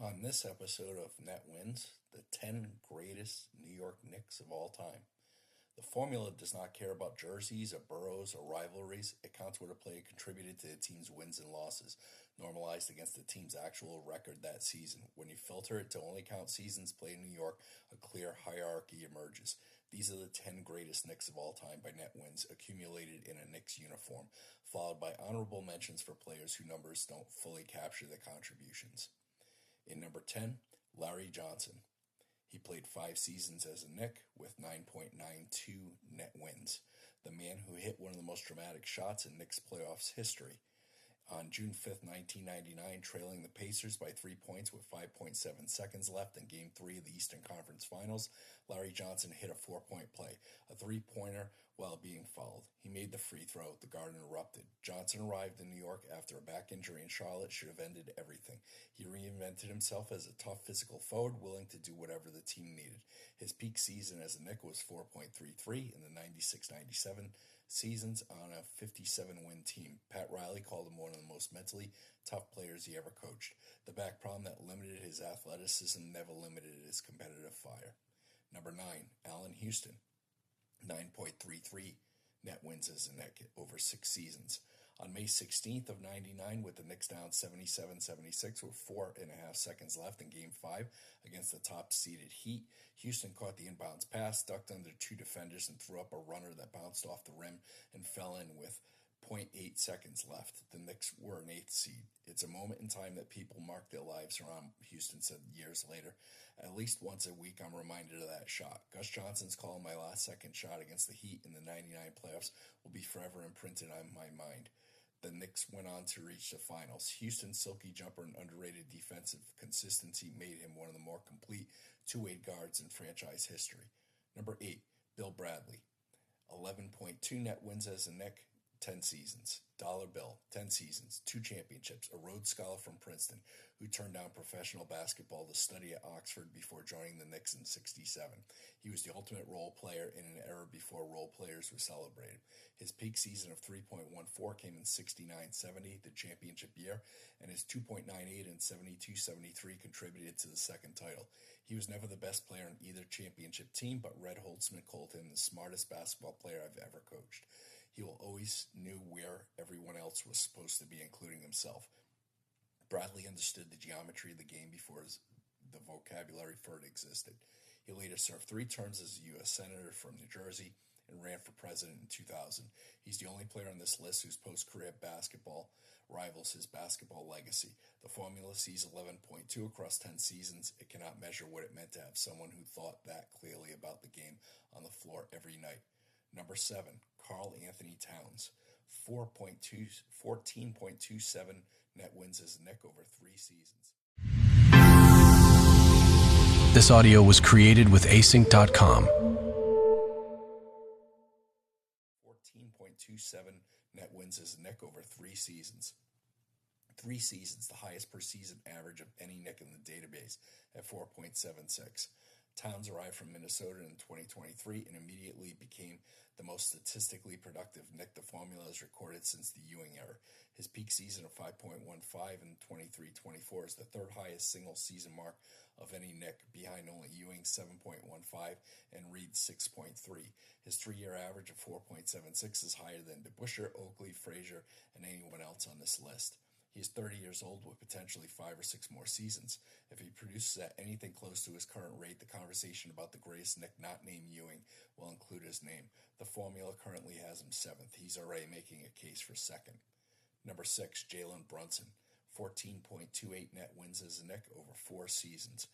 On this episode of Net Wins, the 10 greatest New York Knicks of all time. The formula does not care about jerseys or boroughs or rivalries. It counts what a player contributed to the team's wins and losses, normalized against the team's actual record that season. When you filter it to only count seasons played in New York, a clear hierarchy emerges. These are the 10 greatest Knicks of all time by net wins accumulated in a Knicks uniform, followed by honorable mentions for players whose numbers don't fully capture their contributions. In number 10, Larry Johnson. He played 5 seasons as a Knick with 9.92 net wins. The man who hit one of the most dramatic shots in Knicks playoffs history. On June 5th, 1999, trailing the Pacers by 3 points with 5.7 seconds left in Game 3 of the Eastern Conference Finals, Larry Johnson hit a 4-point play, a three-pointer, while being fouled. He made the free throw. The Garden erupted. Johnson arrived in New York after a back injury in Charlotte should have ended everything. He reinvented himself as a tough physical forward, willing to do whatever the team needed. His peak season as a Knick was 4.33 in the 96-97 seasons on a 57-win team. Pat Riley called him one of the most mentally tough players he ever coached. The back problem that limited his athleticism never limited his competitive fire. Number 9, Allen Houston. 9.33 net wins as a Knick over 6 seasons. On May 16th of 99, with the Knicks down 77-76 with 4.5 seconds left in Game 5 against the top-seeded Heat, Houston caught the inbounds pass, ducked under 2 defenders, and threw up a runner that bounced off the rim and fell in with 0.8 seconds left. The Knicks were an 8th seed. It's a moment in time that people mark their lives around, Houston said years later. At least once a week, I'm reminded of that shot. Gus Johnson's call on my last second shot against the Heat in the 99 playoffs will be forever imprinted on my mind. The Knicks went on to reach the finals. Houston's silky jumper and underrated defensive consistency made him one of the more complete two-way guards in franchise history. Number 8, Bill Bradley. 11.2 net wins as a Knick, 10 seasons. Dollar Bill, 10 seasons, 2 championships, a Rhodes Scholar from Princeton who turned down professional basketball to study at Oxford before joining the Knicks in '67. He was the ultimate role player in an era before role players were celebrated. His peak season of 3.14 came in 69-70, the championship year, and his 2.98 and 72-73 contributed to the second title. He was never the best player on either championship team, but Red Holtzman called him the smartest basketball player I've ever coached. He will always knew where everyone else was supposed to be, including himself. Bradley understood the geometry of the game before the vocabulary for it existed. He later served 3 terms as a U.S. Senator from New Jersey and ran for president in 2000. He's the only player on this list whose post-career basketball rivals his basketball legacy. The formula sees 11.2 across 10 seasons. It cannot measure what it meant to have someone who thought that clearly about the game on the floor every night. Number 7, Karl Anthony Towns, 14.27 net wins as a Knick over 3 seasons. This audio was created with async.com. 14.27 net wins as a Knick over 3 seasons. 3 seasons, the highest per season average of any Knick in the database at 4.76. Towns arrived from Minnesota in 2023 and immediately became the most statistically productive Knick the formula has recorded since the Ewing era. His peak season of 5.15 in 23-24 is the 3rd highest single season mark of any Knick, behind only Ewing's 7.15 and Reed's 6.3. His 3-year average of 4.76 is higher than DeBusschere, Oakley, Frazier, and anyone else on this list. He is 30 years old with potentially 5 or 6 more seasons. If he produces at anything close to his current rate, the conversation about the greatest Knick not named Ewing will include his name. The formula currently has him 7th. He's already making a case for 2nd. Number 6, Jalen Brunson. 14.28 net wins as a Knick over 4 seasons.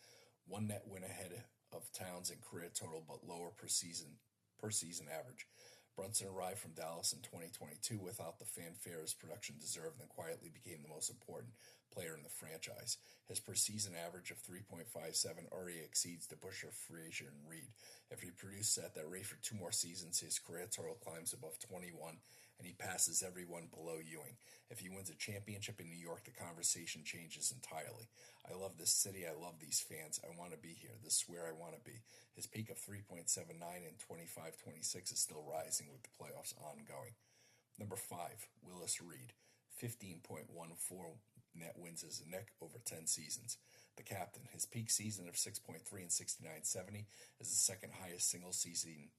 1 net win ahead of Towns in career total, but lower per season average. Brunson arrived from Dallas in 2022 without the fanfare his production deserved and quietly became the most important player in the franchise. His per-season average of 3.57 already exceeds DeBusschere, Frazier, and Reed. If he produces at that rate for 2 more seasons, his career total climbs above 21, and he passes everyone below Ewing. If he wins a championship in New York, the conversation changes entirely. I love this city. I love these fans. I want to be here. This is where I want to be. His peak of 3.79 and 25-26 is still rising with the playoffs ongoing. Number 5, Willis Reed. 15.14 net wins as a Knick over 10 seasons. the captain. His peak season of 6.3 and 69.70 is the second highest single season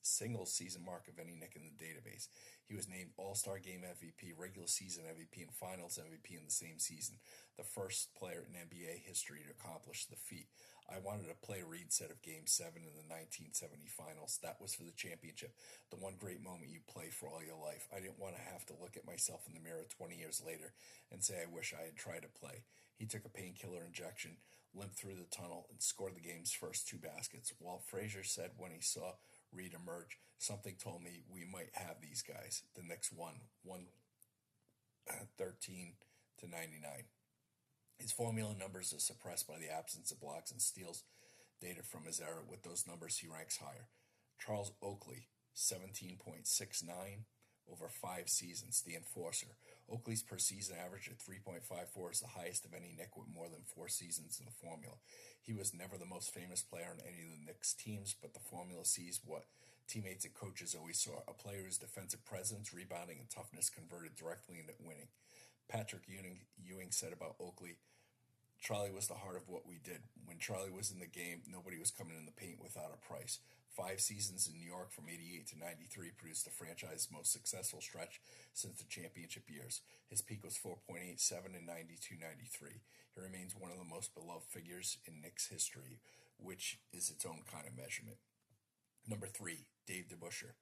mark of any Knick in the database. He was named All-Star Game MVP, regular season MVP, and Finals MVP in the same season, the first player in NBA history to accomplish the feat. I wanted to play, Reed said of Game 7 in the 1970 Finals. That was for the championship, the one great moment you play for all your life. I didn't want to have to look at myself in the mirror 20 years later and say I wish I had tried to play. He took a painkiller injection, limped through the tunnel, and scored the game's first 2 baskets. Walt Frazier said when he saw Reed emerge, something told me we might have these guys. The Knicks won 113 to 99. His formula numbers are suppressed by the absence of blocks and steals data from his era. With those numbers, he ranks higher. Charles Oakley, 17.69 over 5 seasons, the enforcer. Oakley's per season average at 3.54 is the highest of any Knick with more than 4 seasons in the formula. He was never the most famous player on any of the Knicks teams, but the formula sees what teammates and coaches always saw, a player whose defensive presence, rebounding, and toughness converted directly into winning. Patrick Ewing said about Oakley, Charlie was the heart of what we did. When Charlie was in the game, nobody was coming in the paint without a price. 5 seasons in New York from 88 to 93 produced the franchise's most successful stretch since the championship years. His peak was 4.87 in 92-93. He remains one of the most beloved figures in Knicks history, which is its own kind of measurement. Number 3, Dave DeBusschere.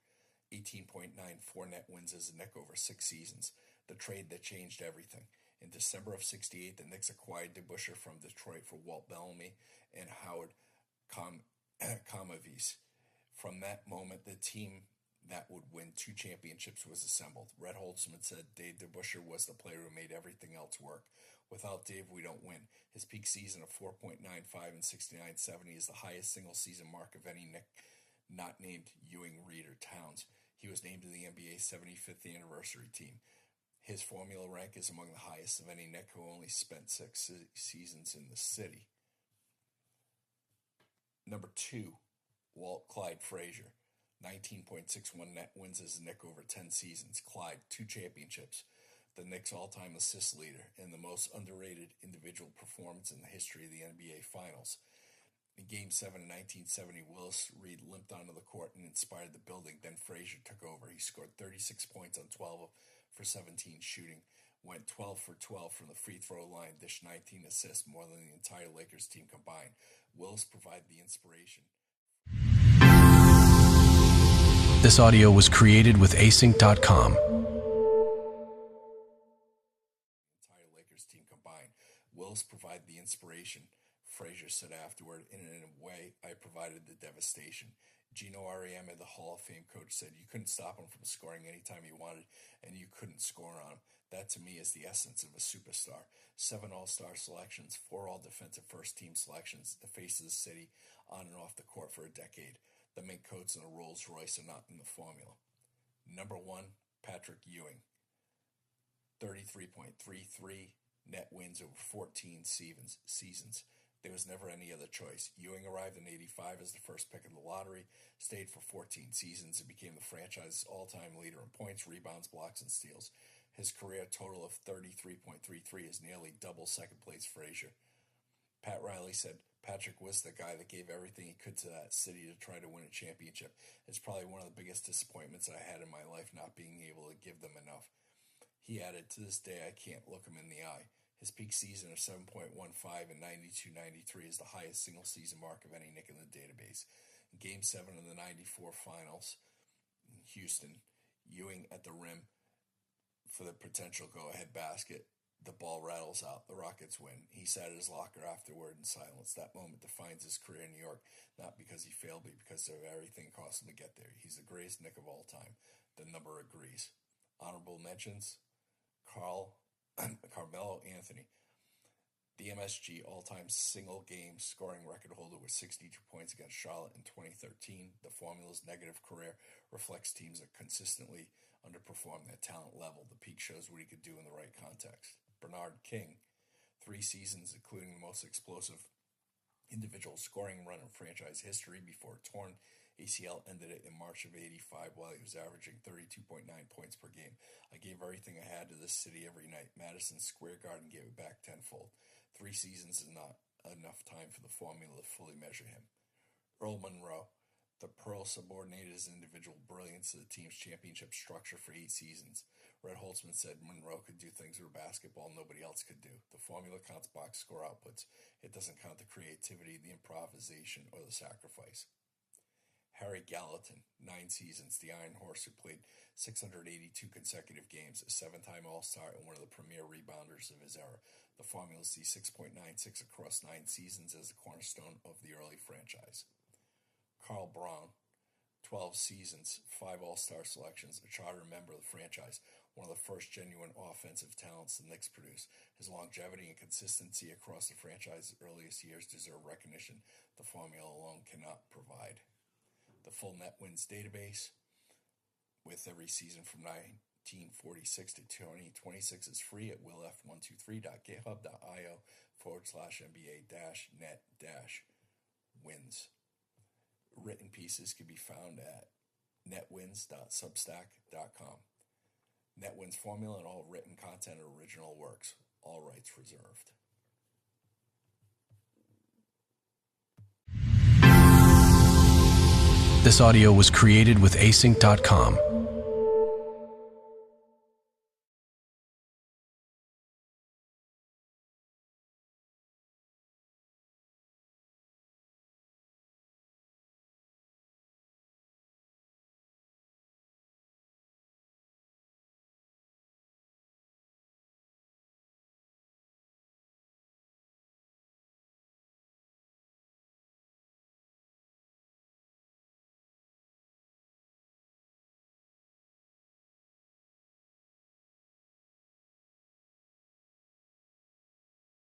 18.94 net wins as a Knick over 6 seasons. The trade that changed everything. In December of 68, the Knicks acquired DeBusschere from Detroit for Walt Bellamy and Howard Comavis. From that moment, the team that would win 2 championships was assembled. Red Holtzman said Dave DeBusschere was the player who made everything else work. Without Dave, we don't win. His peak season of 4.95 and 69.70 is the highest single-season mark of any Knick not named Ewing, Reed, or Towns. He was named to the NBA 75th anniversary team. His formula rank is among the highest of any Knick who only spent 6 seasons in the city. Number 2, Walt Clyde Frazier. 19.61 net wins as a Knick over 10 seasons. Clyde, 2 championships. The Knicks' all-time assist leader and the most underrated individual performance in the history of the NBA Finals. In Game 7 in 1970, Willis Reed limped onto the court and inspired the building. Then Frazier took over. He scored 36 points on 12 for 17 shooting, went 12 for 12 from the free throw line, dished 19 assists, more than the entire Lakers team combined. Willis provided the inspiration. This audio was created with async.com. Entire Lakers team combined. Willis provided the inspiration, Frazier said afterward, and in a way, I provided the devastation. Gino Auriemma, the Hall of Fame coach, said you couldn't stop him from scoring anytime you wanted, and you couldn't score on him. That, to me, is the essence of a superstar. 7 all-star selections, 4 all-defensive first-team selections, the face of the city, on and off the court for a decade. The mink coats and the Rolls-Royce are not in the formula. Number 1, Patrick Ewing. 33.33 net wins over 14 seasons. There was never any other choice. Ewing arrived in 85 as the first pick of the lottery, stayed for 14 seasons, and became the franchise's all-time leader in points, rebounds, blocks, and steals. His career total of 33.33 is nearly double second-place Frazier. Pat Riley said, Patrick was the guy that gave everything he could to that city to try to win a championship. It's probably one of the biggest disappointments I had in my life, not being able to give them enough. He added, to this day, I can't look him in the eye. His peak season of 7.15 and 92-93 is the highest single-season mark of any Knick in the database. In Game 7 of the 94 Finals in Houston, Ewing at the rim for the potential go-ahead basket. The ball rattles out. The Rockets win. He sat at his locker afterward in silence. That moment defines his career in New York, not because he failed, but because of everything it cost him to get there. He's the greatest Knick of all time. The number agrees. Honorable mentions, Carmelo Anthony, the MSG all-time single-game scoring record holder with 62 points against Charlotte in 2013. The formula's negative career reflects teams that consistently underperform their talent level. The peak shows what he could do in the right context. Bernard King, 3 seasons, including the most explosive individual scoring run in franchise history before a torn ACL ended it in March of 85 while he was averaging 32.9 points per game. I gave everything I had to this city every night. Madison Square Garden gave it back tenfold. 3 seasons is not enough time for the formula to fully measure him. Earl Monroe. The Pearl subordinated his individual brilliance to the team's championship structure for 8 seasons. Red Holtzman said Monroe could do things with basketball nobody else could do. The formula counts box score outputs. It doesn't count the creativity, the improvisation, or the sacrifice. Harry Gallatin, 9 seasons, the Iron Horse who played 682 consecutive games, a 7-time All-Star and one of the premier rebounders of his era. The formula sees 6.96 across 9 seasons as the cornerstone of the early franchise. Carl Brown, 12 seasons, 5 All-Star selections, a charter member of the franchise, one of the first genuine offensive talents the Knicks produced. His longevity and consistency across the franchise's earliest years deserve recognition the formula alone cannot provide. The full net wins database, with every season from 1946 to 2026, is free at willf123.github.io/NBA-net-wins. Written pieces can be found at netwins.substack.com. NetWins formula and all written content are original works. All rights reserved. This audio was created with async.com.